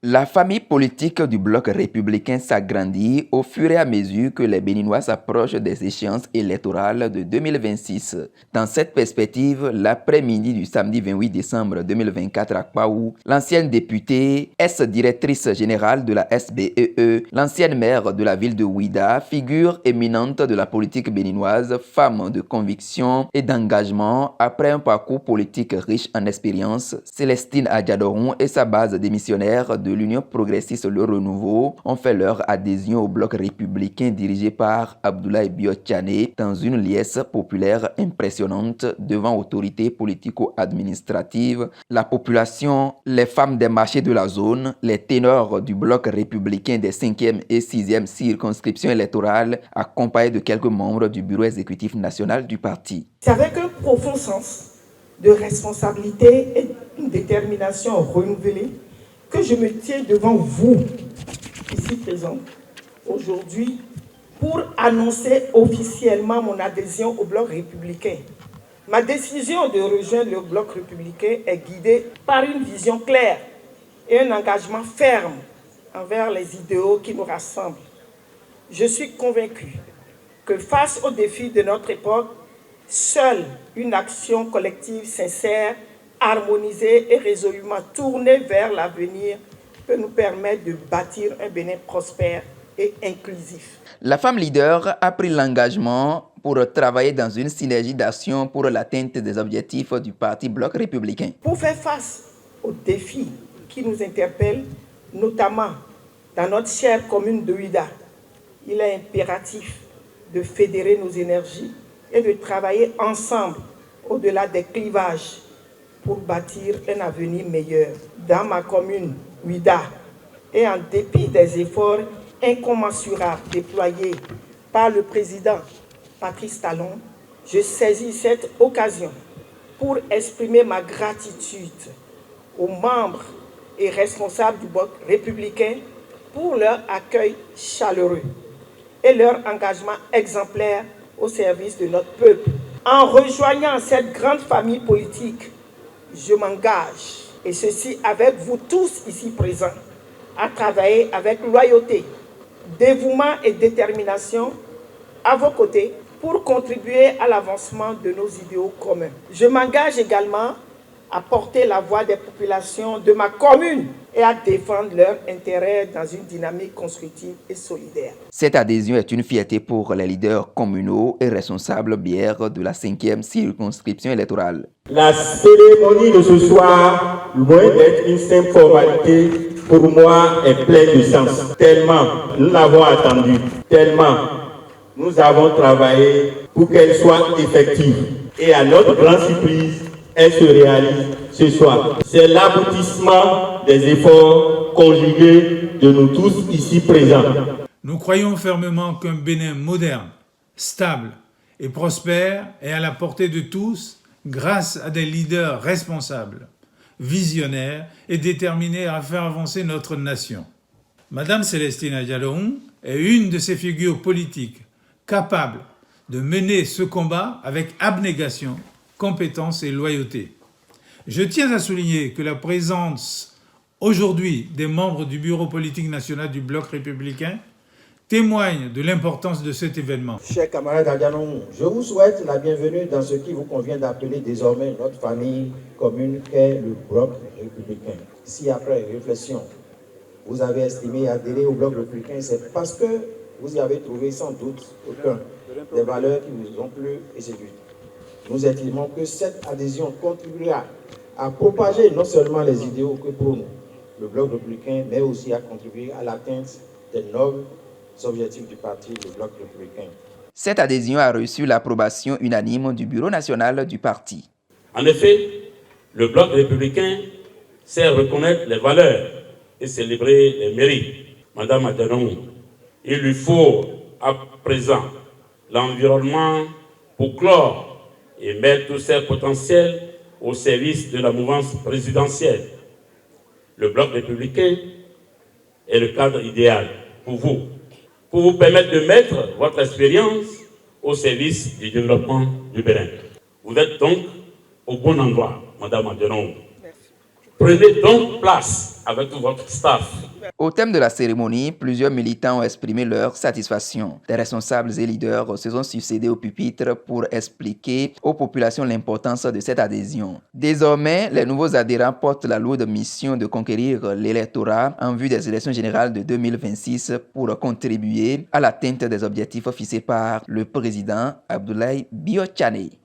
La famille politique du bloc républicain s'agrandit au fur et à mesure que les Béninois s'approchent des échéances électorales de 2026. Dans cette perspective, l'après-midi du samedi 28 décembre 2024 à Kwaou, l'ancienne députée, ex-directrice générale de la SBEE, l'ancienne maire de la ville de Ouida, figure éminente de la politique béninoise, femme de conviction et d'engagement, après un parcours politique riche en expérience, Célestine Adjadoron et sa base démissionnaire de l'Union progressiste Le Renouveau ont fait leur adhésion au bloc républicain dirigé par Abdoulaye Biotchane dans une liesse populaire impressionnante devant autorités politico-administratives, la population, les femmes des marchés de la zone, les ténors du bloc républicain des 5e et 6e circonscriptions électorales, accompagnés de quelques membres du bureau exécutif national du parti. C'est avec un profond sens de responsabilité et une détermination renouvelée que je me tiens devant vous, ici présents, aujourd'hui, pour annoncer officiellement mon adhésion au bloc républicain. Ma décision de rejoindre le bloc républicain est guidée par une vision claire et un engagement ferme envers les idéaux qui nous rassemblent. Je suis convaincu que face aux défis de notre époque, seule une action collective sincère, harmonisée et résolument tournée vers l'avenir peut nous permettre de bâtir un Bénin prospère et inclusif. La femme leader a pris l'engagement pour travailler dans une synergie d'action pour l'atteinte des objectifs du Parti Bloc républicain. Pour faire face aux défis qui nous interpellent, notamment dans notre chère commune de Ouida, il est impératif de fédérer nos énergies et de travailler ensemble au-delà des clivages pour bâtir un avenir meilleur. Dans ma commune, Ouida, et en dépit des efforts incommensurables déployés par le président Patrice Talon, je saisis cette occasion pour exprimer ma gratitude aux membres et responsables du bloc républicain pour leur accueil chaleureux et leur engagement exemplaire au service de notre peuple. En rejoignant cette grande famille politique, je m'engage, et ceci avec vous tous ici présents, à travailler avec loyauté, dévouement et détermination à vos côtés pour contribuer à l'avancement de nos idéaux communs. Je m'engage également à porter la voix des populations de ma commune et à défendre leurs intérêts dans une dynamique constructive et solidaire. Cette adhésion est une fierté pour les leaders communaux et responsables bières de la 5e circonscription électorale. La cérémonie de ce soir, loin d'être une simple formalité, pour moi est pleine de sens. Tellement nous l'avons attendue, tellement nous avons travaillé pour qu'elle soit effective. Et à notre grande surprise, elle se réalise ce soir. C'est l'aboutissement des efforts conjugués de nous tous ici présents. Nous croyons fermement qu'un Bénin moderne, stable et prospère est à la portée de tous grâce à des leaders responsables, visionnaires et déterminés à faire avancer notre nation. Madame Célestine Adjadoron est une de ces figures politiques capables de mener ce combat avec abnégation, compétence et loyauté. Je tiens à souligner que la présence aujourd'hui des membres du Bureau politique national du Bloc républicain témoigne de l'importance de cet événement. Chers camarades Adjadoron, je vous souhaite la bienvenue dans ce qui vous convient d'appeler désormais notre famille commune qu'est le Bloc républicain. Si après réflexion, vous avez estimé adhérer au Bloc républicain, c'est parce que vous y avez trouvé sans doute aucun des valeurs qui vous ont plu et séduit. Nous estimons que cette adhésion contribuera à propager non seulement les idéaux que prône le Bloc républicain, mais aussi à contribuer à l'atteinte des nobles objectifs du parti, le Bloc républicain. Cette adhésion a reçu l'approbation unanime du Bureau national du parti. En effet, le Bloc républicain sait reconnaître les valeurs et célébrer les mérites. Madame Adjadoron, il lui faut à présent l'environnement pour clore et mettre tous ses potentiels au service de la mouvance présidentielle. Le Bloc républicain est le cadre idéal pour vous permettre de mettre votre expérience au service du développement du Bénin. Vous êtes donc au bon endroit, Madame Adjenon. Prenez donc place avec tout votre staff. Au thème de la cérémonie, plusieurs militants ont exprimé leur satisfaction. Des responsables et leaders se sont succédés au pupitre pour expliquer aux populations l'importance de cette adhésion. Désormais, les nouveaux adhérents portent la lourde mission de conquérir l'électorat en vue des élections générales de 2026 pour contribuer à l'atteinte des objectifs fixés par le président Abdoulaye Biotchane.